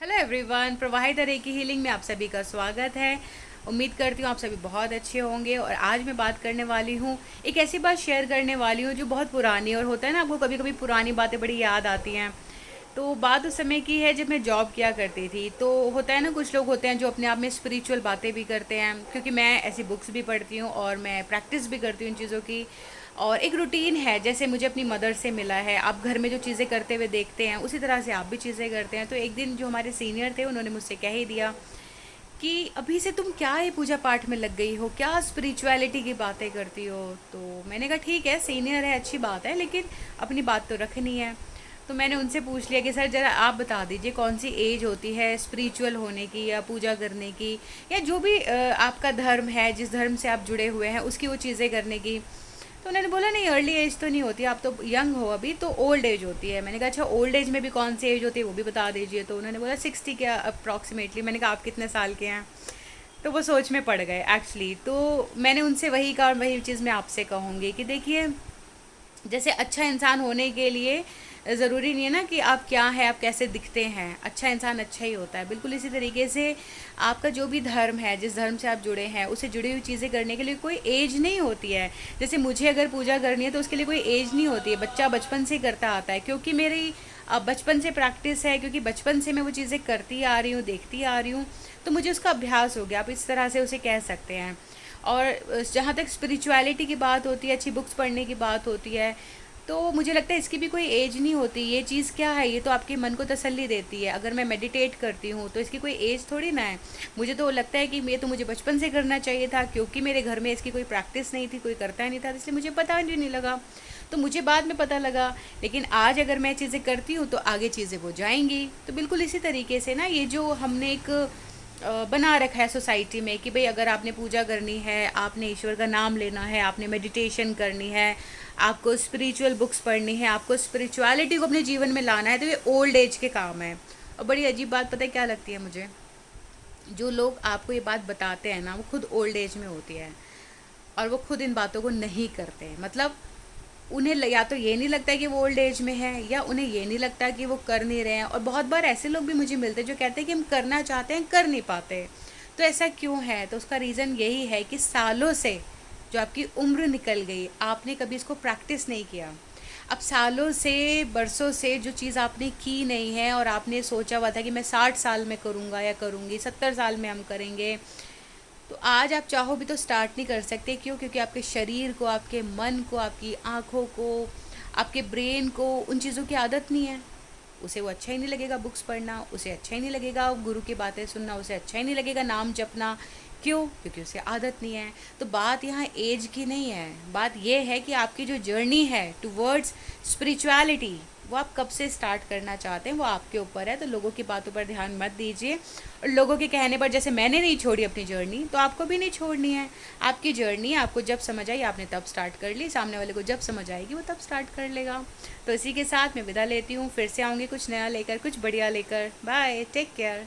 Hello everyone, प्रवाहित recce healing में आप सभी का स्वागत है। उम्मीद करती हूँ आप सभी बहुत अच्छे होंगे। और आज मैं बात करने वाली हूँ, एक ऐसी बात शेयर करने वाली हूँ जो बहुत पुरानी और होता है ना, आपको कभी कभी पुरानी बातें बड़ी याद आती हैं। तो बात उस समय की है जब मैं जॉब किया करती थी। तो होता है ना, कुछ लोग होते हैं जो अपने आप में स्पिरिचुअल बातें भी करते हैं, क्योंकि मैं ऐसी बुक्स भी पढ़ती हूँ और मैं प्रैक्टिस भी करती हूँ इन चीज़ों की। और एक रूटीन है, जैसे मुझे अपनी मदर से मिला है, आप घर में जो चीज़ें करते हुए देखते हैं उसी तरह से आप भी चीज़ें करते हैं। तो एक दिन जो हमारे सीनियर थे उन्होंने मुझसे कह ही दिया कि अभी से तुम क्या ये पूजा पाठ में लग गई हो, क्या स्पिरिचुअलिटी की बातें करती हो। तो मैंने कहा ठीक है, सीनियर है, अच्छी बात है, लेकिन अपनी बात तो रखनी है। तो मैंने उनसे पूछ लिया कि सर ज़रा आप बता दीजिए कौन सी एज होती है स्पिरिचुअल होने की या पूजा करने की, या जो भी आपका धर्म है, जिस धर्म से आप जुड़े हुए हैं उसकी वो चीज़ें करने की। तो उन्होंने बोला नहीं, अर्ली एज तो नहीं होती, आप तो यंग हो अभी, तो ओल्ड एज होती है। मैंने कहा अच्छा, ओल्ड एज में भी कौन सी एज होती है वो भी बता दीजिए। तो उन्होंने बोला 60 के अप्रॉक्सीमेटली। मैंने कहा आप कितने साल के हैं। तो वो सोच में पड़ गए एक्चुअली। तो मैंने उनसे वही कहा और वही चीज़ मैं आपसे कहूँगी कि देखिए, जैसे अच्छा इंसान होने के लिए ज़रूरी नहीं है ना कि आप क्या है, आप कैसे दिखते हैं। अच्छा इंसान अच्छा ही होता है। बिल्कुल इसी तरीके से आपका जो भी धर्म है, जिस धर्म से आप जुड़े हैं, उससे जुड़ी हुई चीज़ें करने के लिए कोई एज नहीं होती है। जैसे मुझे अगर पूजा करनी है तो उसके लिए कोई एज नहीं होती है। बच्चा बचपन से करता आता है, क्योंकि मेरी अब बचपन से प्रैक्टिस है, क्योंकि बचपन से मैं वो चीज़ें करती आ रही हूँ, देखती आ रही हूँ। तो मुझे उसका अभ्यास हो गया, आप इस तरह से उसे कह सकते हैं। और जहाँ तक स्पिरिचुअलिटी की बात होती है, अच्छी बुक्स पढ़ने की बात होती है, तो मुझे लगता है इसकी भी कोई एज नहीं होती। ये चीज़ क्या है, ये तो आपके मन को तसल्ली देती है। अगर मैं मेडिटेट करती हूँ तो इसकी कोई एज थोड़ी ना है। मुझे तो लगता है कि ये तो मुझे बचपन से करना चाहिए था, क्योंकि मेरे घर में इसकी कोई प्रैक्टिस नहीं थी, कोई करता नहीं था, इसलिए मुझे पता भी नहीं लगा। तो मुझे बाद में पता लगा। लेकिन आज अगर मैं चीज़ें करती हूँ तो आगे चीज़ें वो जाएंगी। तो बिल्कुल इसी तरीके से ना, ये जो हमने एक बना रखा है सोसाइटी में कि भाई अगर आपने पूजा करनी है, आपने ईश्वर का नाम लेना है, आपने मेडिटेशन करनी है, आपको स्पिरिचुअल बुक्स पढ़नी है, आपको स्पिरिचुअलिटी को अपने जीवन में लाना है, तो ये ओल्ड एज के काम है। और बड़ी अजीब बात पता है क्या लगती है मुझे, जो लोग आपको ये बात बताते हैं ना, वो खुद ओल्ड एज में होती है और वो खुद इन बातों को नहीं करते। मतलब उन्हें या तो ये नहीं लगता कि वो ओल्ड एज में है, या उन्हें ये नहीं लगता कि वो कर नहीं रहे हैं। और बहुत बार ऐसे लोग भी मुझे मिलते हैं जो कहते हैं कि हम करना चाहते हैं, कर नहीं पाते। तो ऐसा क्यों है? तो उसका रीज़न यही है कि सालों से जो आपकी उम्र निकल गई, आपने कभी इसको प्रैक्टिस नहीं किया। अब सालों से, बरसों से जो चीज़ आपने की नहीं है, और आपने सोचा हुआ था कि मैं 60 साल में करूँगा या करूँगी, 70 साल में हम करेंगे, तो आज आप चाहो भी तो स्टार्ट नहीं कर सकते। क्यों? क्योंकि आपके शरीर को, आपके मन को, आपकी आँखों को, आपके ब्रेन को उन चीज़ों की आदत नहीं है। उसे वो अच्छा ही नहीं लगेगा बुक्स पढ़ना, उसे अच्छा ही नहीं लगेगा गुरु की बातें सुनना, उसे अच्छा ही नहीं लगेगा नाम जपना। क्यों? क्योंकि उसे आदत नहीं है। तो बात यहाँ एज की नहीं है, बात यह है कि आपकी जो जर्नी है टुवर्ड्स स्पिरिचुअलिटी, वो आप कब से स्टार्ट करना चाहते हैं, वो आपके ऊपर है। तो लोगों की बातों पर ध्यान मत दीजिए, और लोगों के कहने पर, जैसे मैंने नहीं छोड़ी अपनी जर्नी, तो आपको भी नहीं छोड़नी है। आपकी जर्नी आपको जब समझ आई, आपने तब स्टार्ट कर ली, सामने वाले को जब समझ आएगी वो तब स्टार्ट कर लेगा। तो इसी के साथ मैं विदा लेती हूँ, फिर से आऊँगी कुछ नया लेकर, कुछ बढ़िया लेकर। Bye, take care.